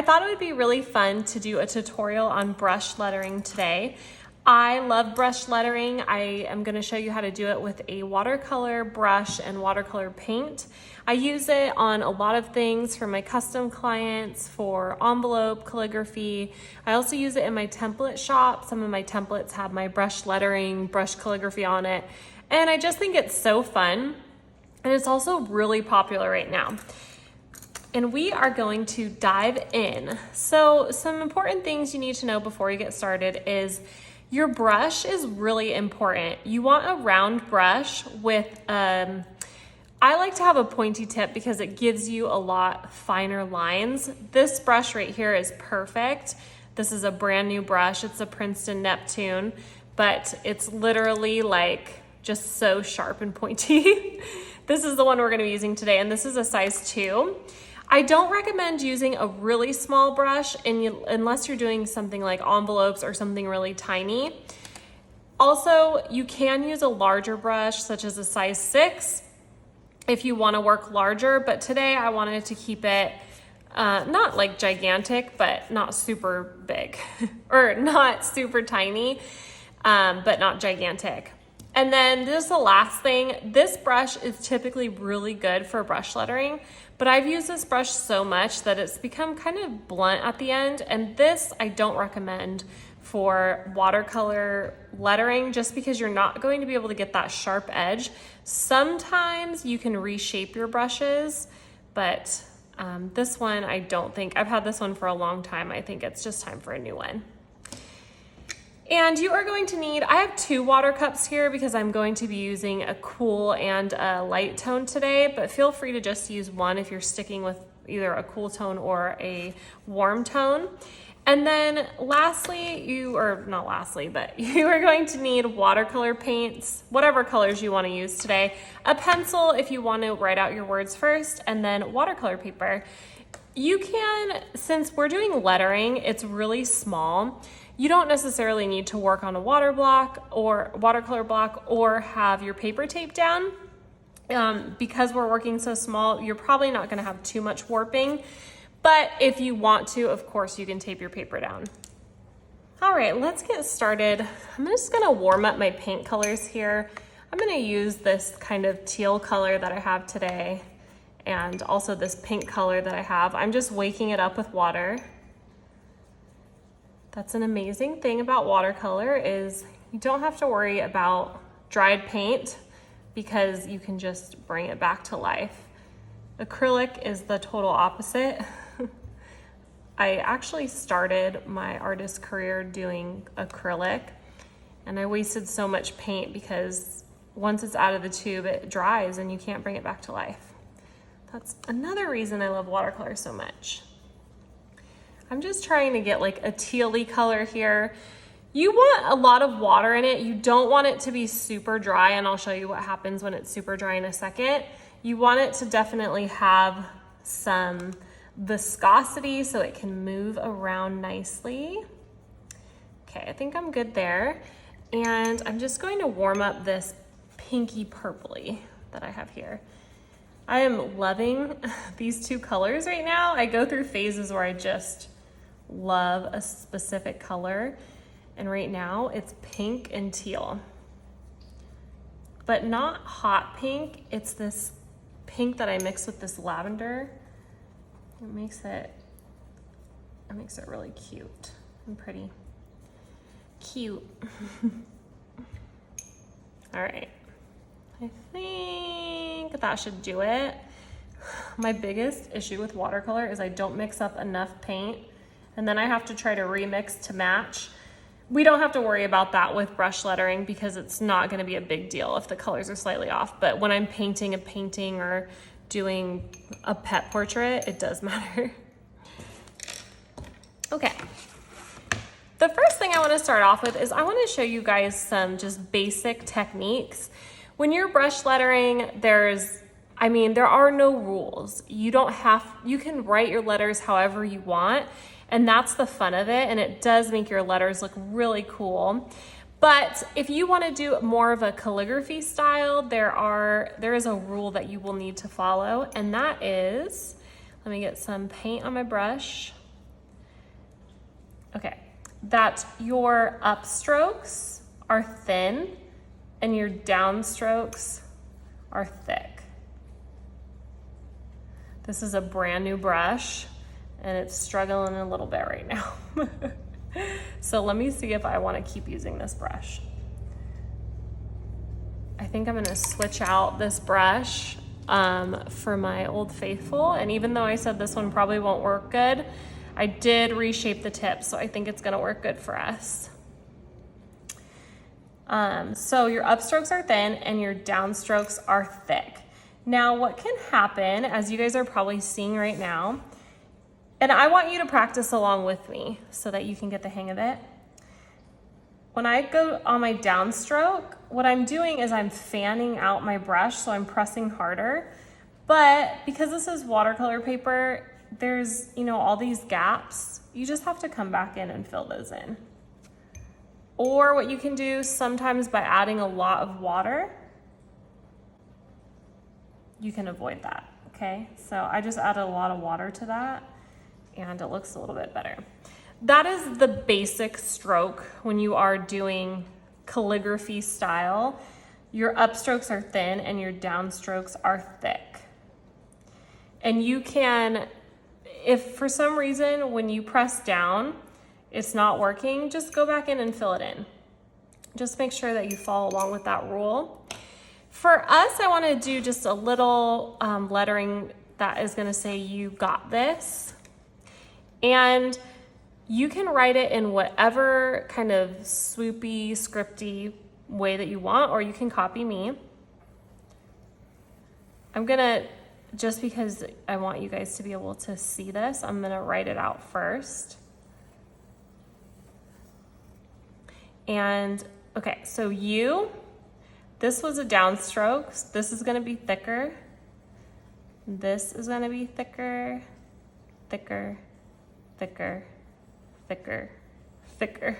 thought it would be really fun to do a tutorial on brush lettering today. I love brush lettering. I am going to show you how to do it with a watercolor brush and watercolor paint. I use it on a lot of things for my custom clients, for envelope, calligraphy. I also use it in my template shop. Some of my templates have my brush lettering, brush calligraphy on it. And I just think it's so fun. And it's also really popular right now. And we are going to dive in. So some important things you need to know before you get started is your brush is really important. You want a round brush with, I like to have a pointy tip because it gives you a lot finer lines. This brush right here is perfect. This is a brand new brush. It's a Princeton Neptune, but it's literally like just so sharp and pointy. This is the one we're gonna be using today, and this is a size 2. I don't recommend using a really small brush unless you're doing something like envelopes or something really tiny. Also, you can use a larger brush, such as a size 6, if you want to work larger, but today I wanted to keep it not like gigantic, but not super big, or not super tiny, but not gigantic. And then this is the last thing. This brush is typically really good for brush lettering, but I've used this brush so much that it's become kind of blunt at the end. And this I don't recommend for watercolor lettering just because you're not going to be able to get that sharp edge. Sometimes you can reshape your brushes, but this one I don't think. I've had this one for a long time. I think it's just time for a new one. And you are going to need, I have 2 water cups here because I'm going to be using a cool and a light tone today, but feel free to just use one if you're sticking with either a cool tone or a warm tone. And then lastly, you are going to need watercolor paints, whatever colors you want to use today, a pencil if you want to write out your words first, and then watercolor paper. You can, since we're doing lettering, it's really small. You don't necessarily need to work on a watercolor block or have your paper tape down. Because we're working so small, you're probably not gonna have too much warping. But if you want to, of course, you can tape your paper down. All right, let's get started. I'm just gonna warm up my paint colors here. I'm gonna use this kind of teal color that I have today and also this pink color that I have. I'm just waking it up with water. That's an amazing thing about watercolor is you don't have to worry about dried paint because you can just bring it back to life. Acrylic is the total opposite. I actually started my artist career doing acrylic and I wasted so much paint because once it's out of the tube, it dries and you can't bring it back to life. That's another reason I love watercolor so much. I'm just trying to get like a tealy color here. You want a lot of water in it. You don't want it to be super dry, and I'll show you what happens when it's super dry in a second. You want it to definitely have some viscosity so it can move around nicely. Okay, I think I'm good there. And I'm just going to warm up this pinky purpley that I have here. I am loving these 2 colors right now. I go through phases where I just love a specific color, and right now it's pink and teal, but not hot pink. It's this pink that I mix with this lavender. It makes it really cute and pretty. Cute. All right, I think that should do it. My biggest issue with watercolor is I don't mix up enough paint, and then I have to try to remix to match. We don't have to worry about that with brush lettering because it's not gonna be a big deal if the colors are slightly off. But when I'm painting a painting or doing a pet portrait, it does matter. Okay. The first thing I wanna start off with is I wanna show you guys some just basic techniques. When you're brush lettering, there are no rules. You can write your letters however you want, and that's the fun of it, and it does make your letters look really cool. But if you want to do more of a calligraphy style, there is a rule that you will need to follow, and that is, let me get some paint on my brush. Okay, that your upstrokes are thin and your downstrokes are thick. This is a brand new brush and it's struggling a little bit right now. So let me see if I want to keep using this brush. I think I'm gonna switch out this brush for my Old Faithful. And even though I said this one probably won't work good, I did reshape the tip, so I think it's gonna work good for us. So your upstrokes are thin and your downstrokes are thick. Now what can happen, as you guys are probably seeing right now, and I want you to practice along with me so that you can get the hang of it. When I go on my downstroke, what I'm doing is I'm fanning out my brush, so I'm pressing harder. But because this is watercolor paper, there's, you know, all these gaps. You just have to come back in and fill those in. Or what you can do sometimes by adding a lot of water, you can avoid that, okay? So I just added a lot of water to that and it looks a little bit better. That is the basic stroke when you are doing calligraphy style. Your upstrokes are thin and your downstrokes are thick. And you can, if for some reason when you press down, it's not working, just go back in and fill it in. Just make sure that you follow along with that rule. For us, I want to do just a little lettering that is going to say "you got this," and you can write it in whatever kind of swoopy, scripty way that you want, or you can copy me. I'm gonna, just because I want you guys to be able to see this, I'm gonna write it out first. And okay, so this was a downstroke. This is gonna be thicker. This is gonna be thicker, thicker, thicker, thicker, thicker.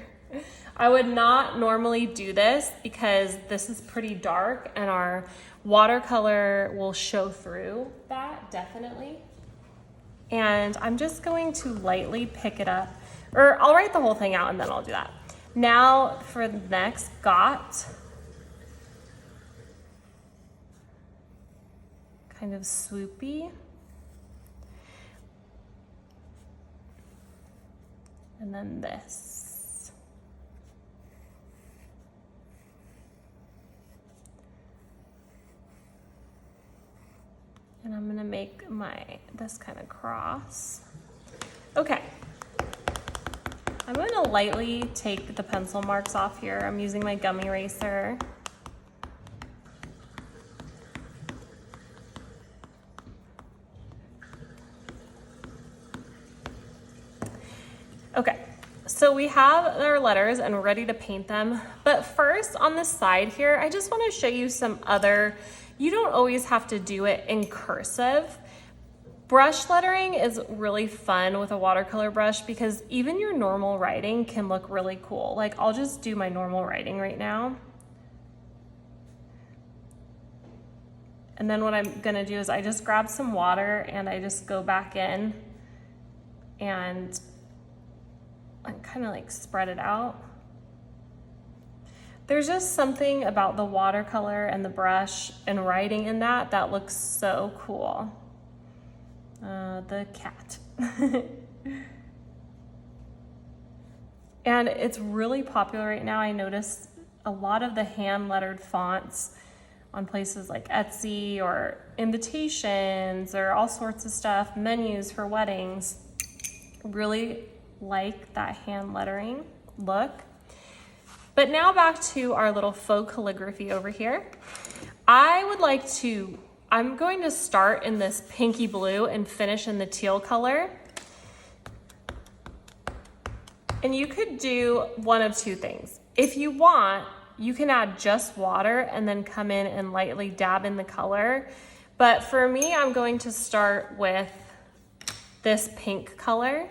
I would not normally do this because this is pretty dark and our watercolor will show through that, definitely. And I'm just going to lightly pick it up, or I'll write the whole thing out and then I'll do that. Now for the next got, kind of swoopy. And then this. And I'm gonna make this kind of cross. Okay. I'm gonna lightly take the pencil marks off here. I'm using my gum eraser. Okay, so we have our letters and we're ready to paint them. But first, on the side here, I just want to show you some other, you don't always have to do it in cursive. Brush lettering is really fun with a watercolor brush because even your normal writing can look really cool. Like I'll just do my normal writing right now. And then what I'm gonna do is I just grab some water and I just go back in and kind of like spread it out. There's just something about the watercolor and the brush and writing in that looks so cool. The cat. And it's really popular right now. I noticed a lot of the hand lettered fonts on places like Etsy or invitations or all sorts of stuff, menus for weddings. Really like that hand lettering look. But now back to our little faux calligraphy over here. I'm going to start in this pinky blue and finish in the teal color. And you could do one of two things. If you want, you can add just water and then come in and lightly dab in the color. But for me, I'm going to start with this pink color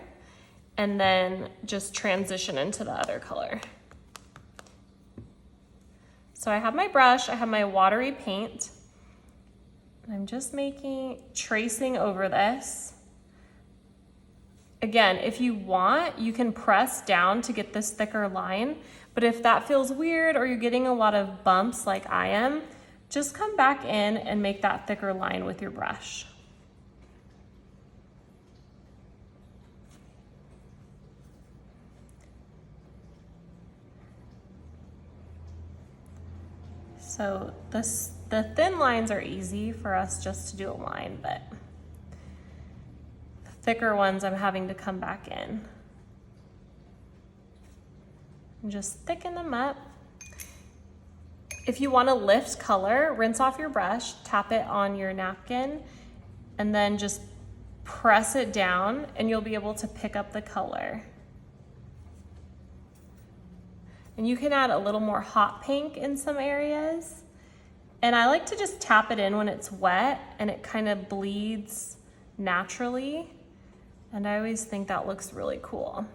and then just transition into the other color. So I have my brush, I have my watery paint. I'm just tracing over this. Again, if you want, you can press down to get this thicker line, but if that feels weird or you're getting a lot of bumps like I am, just come back in and make that thicker line with your brush. So the thin lines are easy for us just to do a line, but the thicker ones I'm having to come back in. And just thicken them up. If you want to lift color, rinse off your brush, tap it on your napkin, and then just press it down and you'll be able to pick up the color. And you can add a little more hot pink in some areas. And I like to just tap it in when it's wet and it kind of bleeds naturally. And I always think that looks really cool.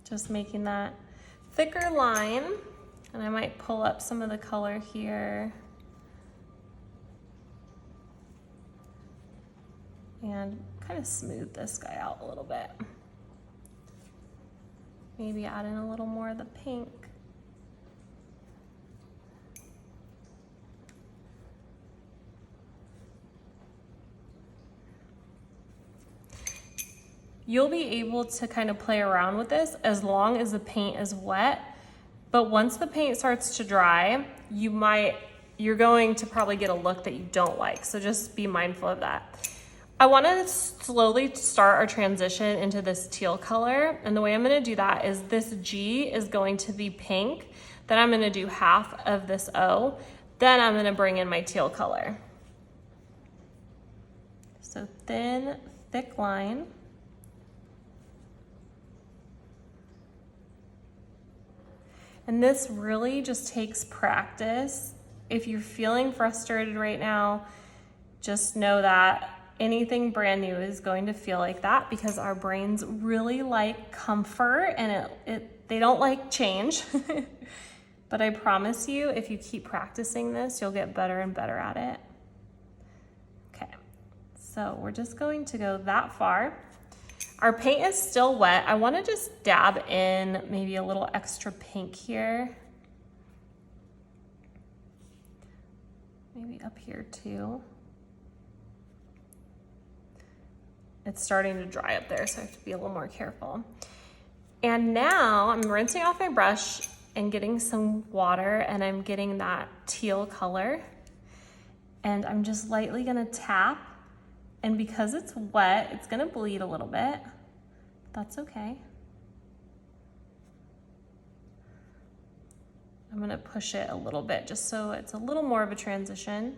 Just making that thicker line. And I might pull up some of the color here. And kind of smooth this guy out a little bit. Maybe add in a little more of the pink. You'll be able to kind of play around with this as long as the paint is wet, but once the paint starts to dry, you're going to probably get a look that you don't like, so just be mindful of that. I want to slowly start our transition into this teal color, and the way I'm going to do that is this G is going to be pink, then I'm going to do half of this O, then I'm going to bring in my teal color. So thin, thick line. And this really just takes practice. If you're feeling frustrated right now, just know that anything brand new is going to feel like that because our brains really like comfort and they don't like change. But I promise you, if you keep practicing this, you'll get better and better at it. Okay, so we're just going to go that far. Our paint is still wet. I want to just dab in maybe a little extra pink here. Maybe up here too. It's starting to dry up there, so I have to be a little more careful. And now I'm rinsing off my brush and getting some water, and I'm getting that teal color. And I'm just lightly gonna tap, and because it's wet, it's gonna bleed a little bit. That's okay. I'm gonna push it a little bit just so it's a little more of a transition.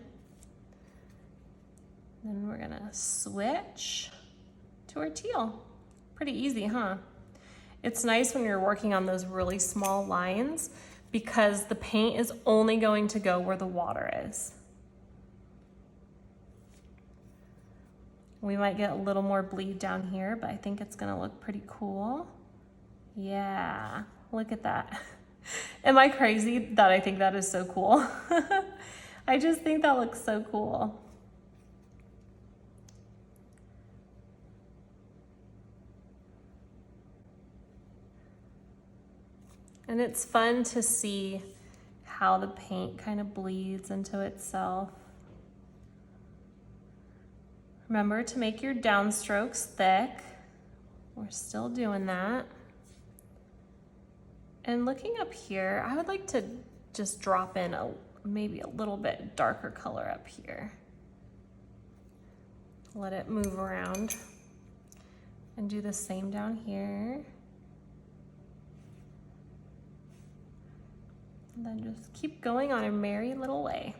Then we're gonna switch to our teal. Pretty easy, huh? It's nice when you're working on those really small lines because the paint is only going to go where the water is. We might get a little more bleed down here, but I think it's gonna look pretty cool. Yeah, look at that. Am I crazy that I think that is so cool? I just think that looks so cool. And it's fun to see how the paint kind of bleeds into itself. Remember to make your downstrokes thick. We're still doing that. And looking up here, I would like to just drop in maybe a little bit darker color up here. Let it move around. And do the same down here. And then just keep going on a merry little way.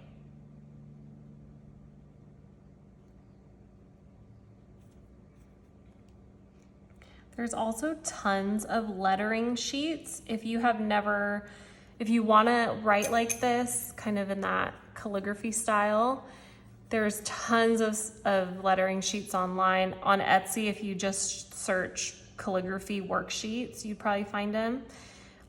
There's also tons of lettering sheets. If you want to write like this, kind of in that calligraphy style, there's tons of lettering sheets online. On Etsy, if you just search calligraphy worksheets, you'd probably find them.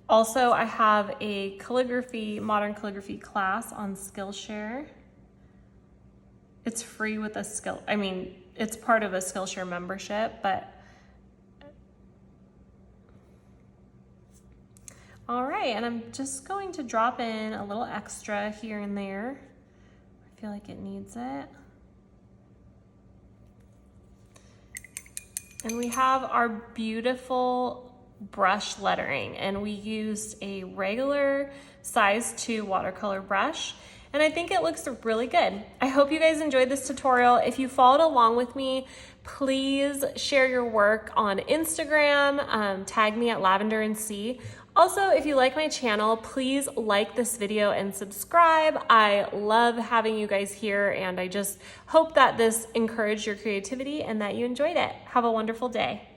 Also, I have a calligraphy, modern calligraphy class on Skillshare. It's free with a it's part of a Skillshare membership, but all right, and I'm just going to drop in a little extra here and there. I feel like it needs it. And we have our beautiful brush lettering, and we used a regular size 2 watercolor brush, and I think it looks really good. I hope you guys enjoyed this tutorial. If you followed along with me, please share your work on Instagram, tag me at Lavender and C. Also, if you like my channel, please like this video and subscribe. I love having you guys here, and I just hope that this encouraged your creativity and that you enjoyed it. Have a wonderful day.